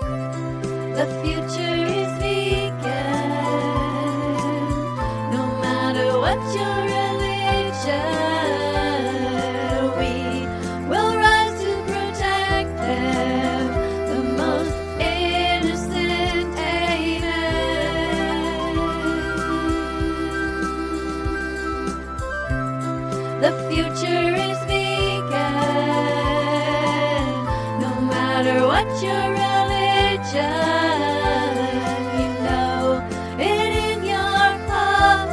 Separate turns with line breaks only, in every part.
The future is vegan, no matter what your religion. We will rise to protect them, the most innocent. Amen. The future is vegan, no matter what your religion. You know it in your heart,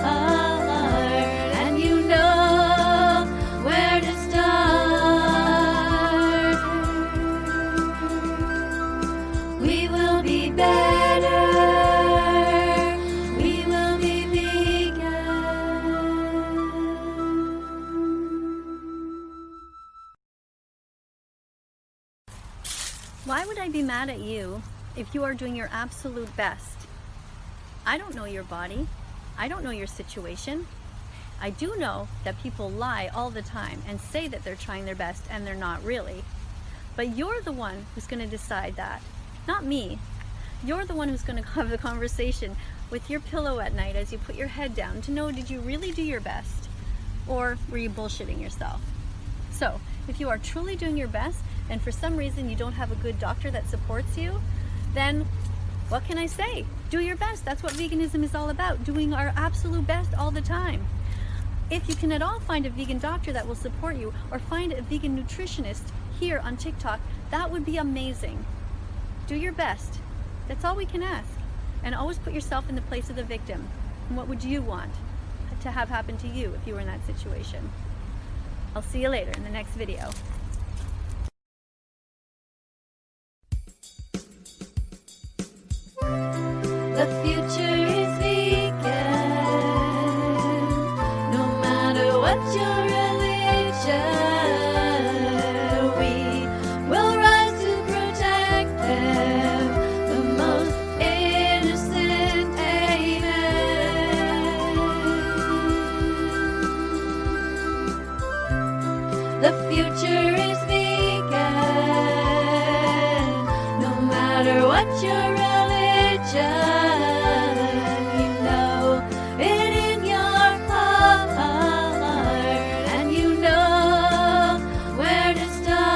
and you know where to start. We will be better. We will be vegan.
Why would I be mad at you if you are doing your absolute best? I don't know your body. I don't know your situation. I do know that people lie all the time and say that they're trying their best and they're not really. But you're the one who's going to decide that, not me. You're the one who's going to have the conversation with your pillow at night as you put your head down to know, did you really do your best? Or were you bullshitting yourself? So, if you are truly doing your best and for some reason you don't have a good doctor that supports you, then what can I say? Do your best. That's what veganism is all about, doing our absolute best all the time. If you can at all find a vegan doctor that will support you, or find a vegan nutritionist here on TikTok, that would be amazing. Do your best. That's all we can ask. And always put yourself in the place of the victim. And what would you want to have happen to you if you were in that situation? I'll see you later in the next video.
The future is vegan, no matter what your religion. We will rise to protect them, the most innocent. Amen. The future is vegan, no matter what your religion. You know it in your heart, and you know where to start.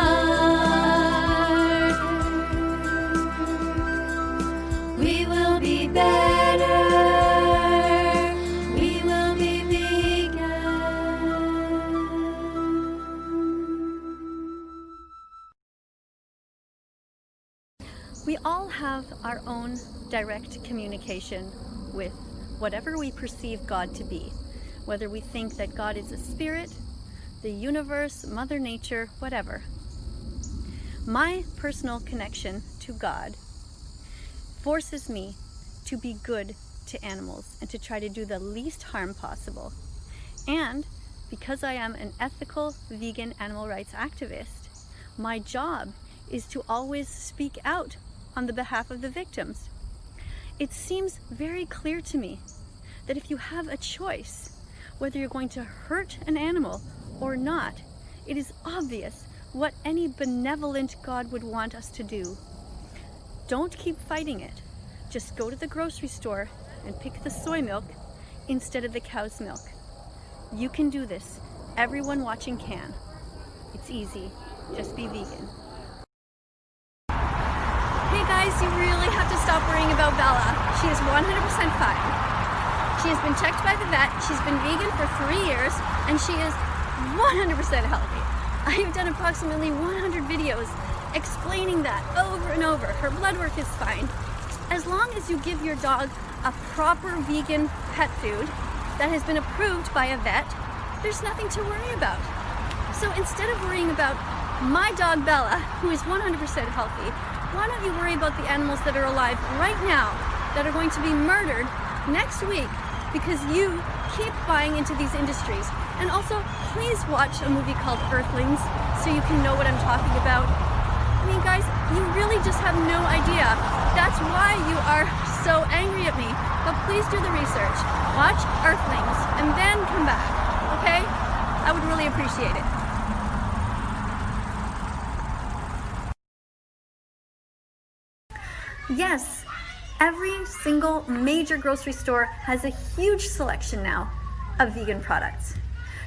We will be better. We will be vegan.
We all have our own direct communication with whatever we perceive God to be, whether we think that God is a spirit, the universe, Mother Nature, whatever. My personal connection to God forces me to be good to animals and to try to do the least harm possible. And because I am an ethical vegan animal rights activist, my job is to always speak out on the behalf of the victims. It seems very clear to me that if you have a choice, whether you're going to hurt an animal or not, it is obvious what any benevolent God would want us to do. Don't keep fighting it. Just go to the grocery store and pick the soy milk instead of the cow's milk. You can do this. Everyone watching can. It's easy. Just be vegan. Hey guys, you really have to stop worrying about Bella. She is 100% fine. She has been checked by the vet. She's been vegan for 3 years and she is 100% healthy. I've done approximately 100 videos explaining that over and over. Her blood work is fine. As long as you give your dog a proper vegan pet food that has been approved by a vet, there's nothing to worry about. So instead of worrying about my dog Bella, who is 100% healthy, why don't you worry about the animals that are alive right now that are going to be murdered next week because you keep buying into these industries. And also, please watch a movie called Earthlings so you can know what I'm talking about. I mean, guys, you really just have no idea. That's why you are so angry at me. But please do the research. Watch Earthlings and then come back, okay? I would really appreciate it. Yes, every single major grocery store has a huge selection now of vegan products.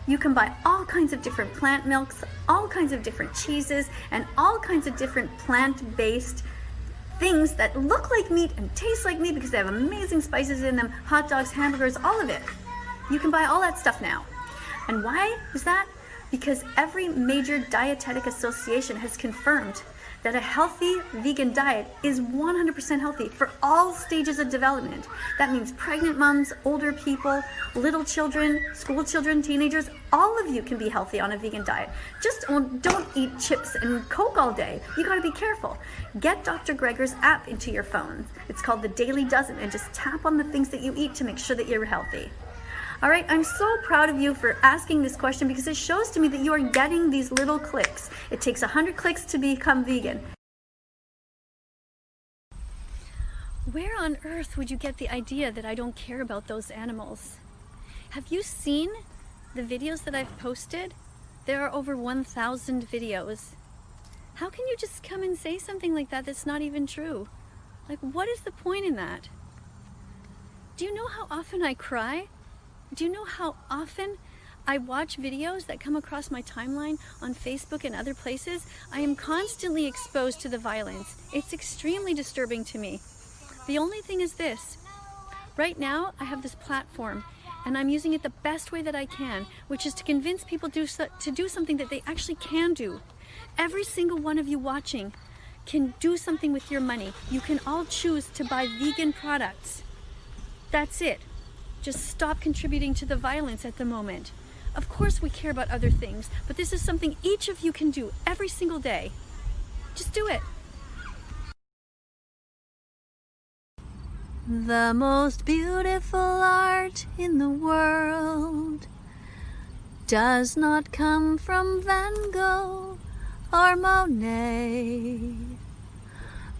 You can buy all kinds of different plant milks, all kinds of different cheeses, and all kinds of different plant-based things that look like meat and taste like meat because they have amazing spices in them, hot dogs, hamburgers, all of it. You can buy all that stuff now. And why is that? Because every major dietetic association has confirmed that a healthy vegan diet is 100% healthy for all stages of development. That means pregnant moms, older people, little children, school children, teenagers, all of you can be healthy on a vegan diet. Just don't eat chips and Coke all day. You gotta be careful. Get Dr. Greger's app into your phone. It's called the Daily Dozen, and just tap on the things that you eat to make sure that you're healthy. All right, I'm so proud of you for asking this question because it shows to me that you are getting these little clicks. It takes 100 clicks to become vegan. Where on earth would you get the idea that I don't care about those animals? Have you seen the videos that I've posted? There are over 1,000 videos. How can you just come and say something like that that's not even true? Like, what is the point in that? Do you know how often I cry? Do you know how often I watch videos that come across my timeline on Facebook and other places? I am constantly exposed to the violence. It's extremely disturbing to me. The only thing is this. Right now, I have this platform, and I'm using it the best way that I can, which is to convince people to do something that they actually can do. Every single one of you watching can do something with your money. You can all choose to buy vegan products. That's it. Just stop contributing to the violence at the moment. Of course we care about other things, but this is something each of you can do every single day. Just do it. The most beautiful art in the world does not come from Van Gogh or Monet.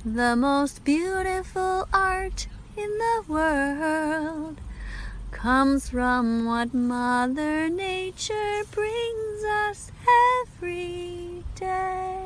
The most beautiful art in the world comes from what Mother Nature brings us every day.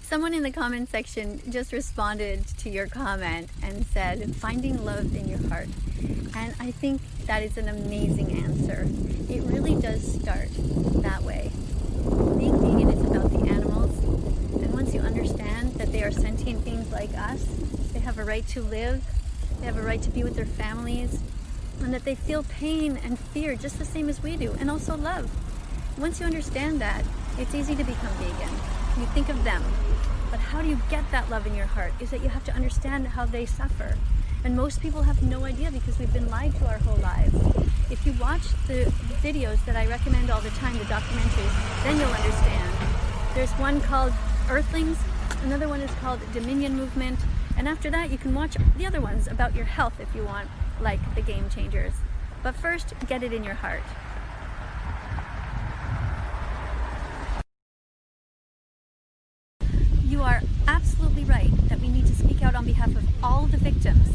Someone in the comment section just responded to your comment and said, finding love in your heart. And I think that is an amazing answer. It really does start that way. Being vegan is about the animals. And once you understand that they are sentient beings like us, they have a right to live, they have a right to be with their families, and that they feel pain and fear just the same as we do, and also love. Once you understand that, it's easy to become vegan. You think of them. But how do you get that love in your heart is that you have to understand how they suffer. And most people have no idea because we've been lied to our whole lives. If you watch the videos that I recommend all the time, the documentaries, then you'll understand. There's one called Earthlings, another one is called Dominion Movement, and after that you can watch the other ones about your health if you want, like the Game Changers. But first, get it in your heart. You are absolutely right that we need to speak out on behalf of all the victims.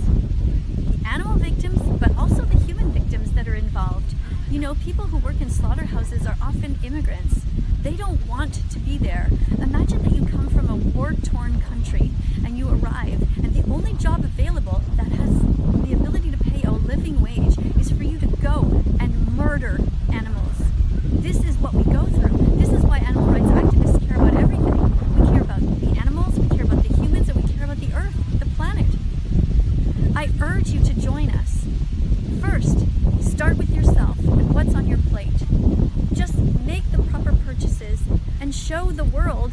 The animal victims, but also the human victims that are involved. You know, people who work in slaughterhouses are often immigrants. They don't want to be there. Imagine that you come from a war-torn country and you arrive, and the only job available that has the ability to pay a living wage is for you to go and murder animals. This is what we go through. This is why animal rights activists care about everything. We care about the animals, we care about the humans, and we care about the earth, the planet. I urge you to join us. First, start with yourself and what's on your plate. Just make the proper purchases and show the world,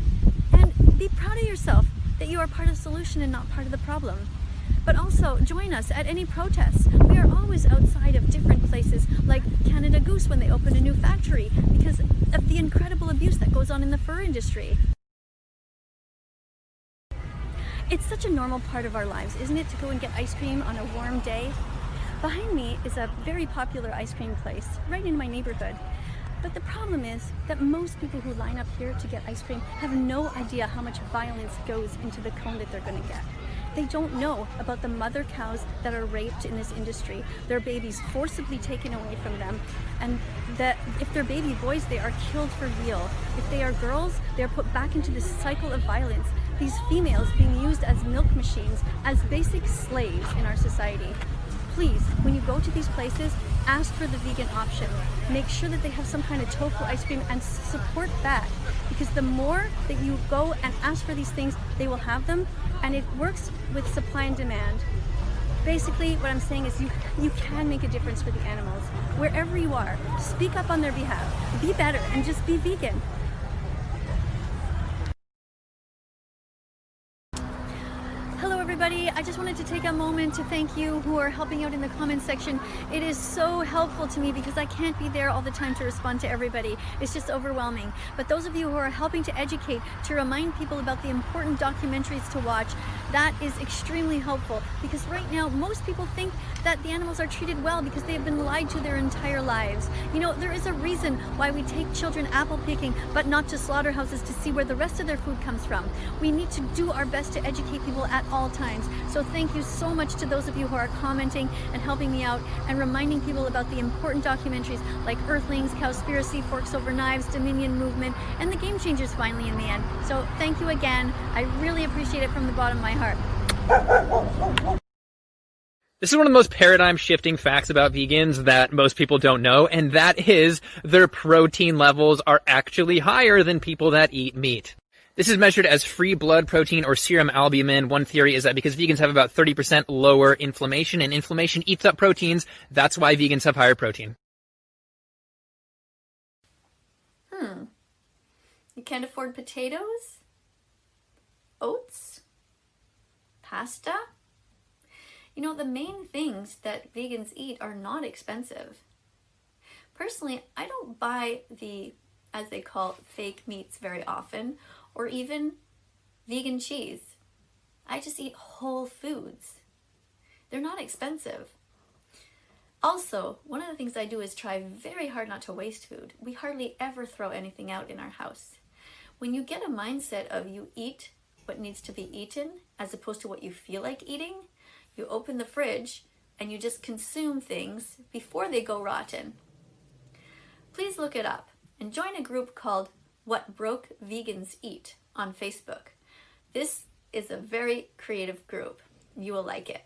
and be proud of yourself that you are part of the solution and not part of the problem. But also join us at any protests. We are always outside of different places like Canada Goose when they open a new factory because of the incredible sexual abuse that goes on in the fur industry. It's such a normal part of our lives, isn't it, to go and get ice cream on a warm day? Behind me is a very popular ice cream place right in my neighborhood. But the problem is that most people who line up here to get ice cream have no idea how much violence goes into the cone that they're going to get. They don't know about the mother cows that are raped in this industry, their babies forcibly taken away from them, and that if they're baby boys, they are killed for real. If they are girls, they are put back into this cycle of violence. These females being used as milk machines, as basic slaves in our society. Please, when you go to these places, ask for the vegan option. Make sure that they have some kind of tofu ice cream and support that. Because the more that you go and ask for these things, they will have them, and it works with supply and demand. Basically, what I'm saying is you can make a difference for the animals. Wherever you are, speak up on their behalf. Be better and just be vegan. Hello everybody, I just wanted to take a moment to thank you who are helping out in the comments section. It is so helpful to me because I can't be there all the time to respond to everybody. It's just overwhelming. But those of you who are helping to educate, to remind people about the important documentaries to watch, that is extremely helpful, because right now most people think that the animals are treated well because they have been lied to their entire lives. You know, there is a reason why we take children apple picking but not to slaughterhouses to see where the rest of their food comes from. We need to do our best to educate people at all times. So thank you so much to those of you who are commenting and helping me out and reminding people about the important documentaries like Earthlings, Cowspiracy, Forks Over Knives, Dominion Movement, and The Game Changers finally in the end. So thank you again. I really appreciate it from the bottom of my heart.
This is one of the most paradigm-shifting facts about vegans that most people don't know, and that is their protein levels are actually higher than people that eat meat. This is measured as free blood protein or serum albumin. One theory is that because vegans have about 30% lower inflammation, and inflammation eats up proteins, that's why vegans have higher protein.
You can't afford potatoes? Oats? Pasta? You know, the main things that vegans eat are not expensive. Personally, I don't buy the, as they call, fake meats very often, or even vegan cheese. I just eat whole foods. They're not expensive. Also, one of the things I do is try very hard not to waste food. We hardly ever throw anything out in our house. When you get a mindset of you eat what needs to be eaten as opposed to what you feel like eating, you open the fridge and you just consume things before they go rotten. Please look it up and join a group called What Broke Vegans Eat on Facebook. This is a very creative group. You will like it.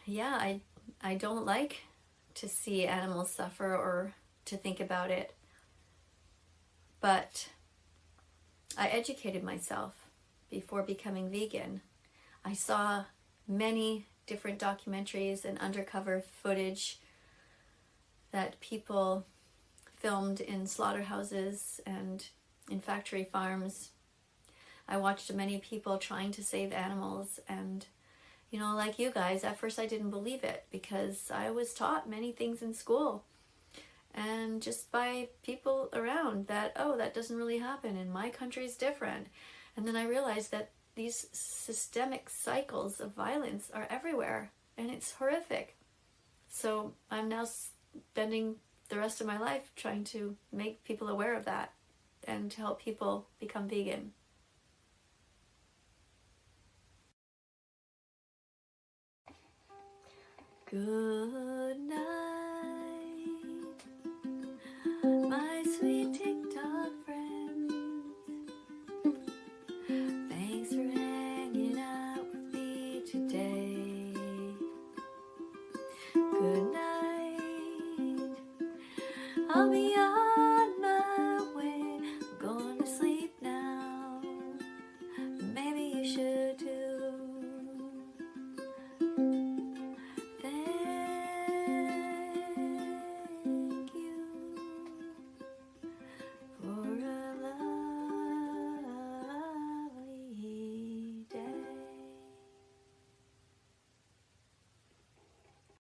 Yeah, I don't like to see animals suffer or to think about it. But I educated myself before becoming vegan. I saw many different documentaries and undercover footage that people filmed in slaughterhouses and in factory farms. I watched many people trying to save animals, and you know, like you guys, at first I didn't believe it because I was taught many things in school and just by people around that, oh, that doesn't really happen and my country's different. And then I realized that these systemic cycles of violence are everywhere and it's horrific. So I'm now spending the rest of my life trying to make people aware of that and to help people become vegan. Good night, my sweet TikTok friends. Thanks for hanging out with me today. Good night, I'll be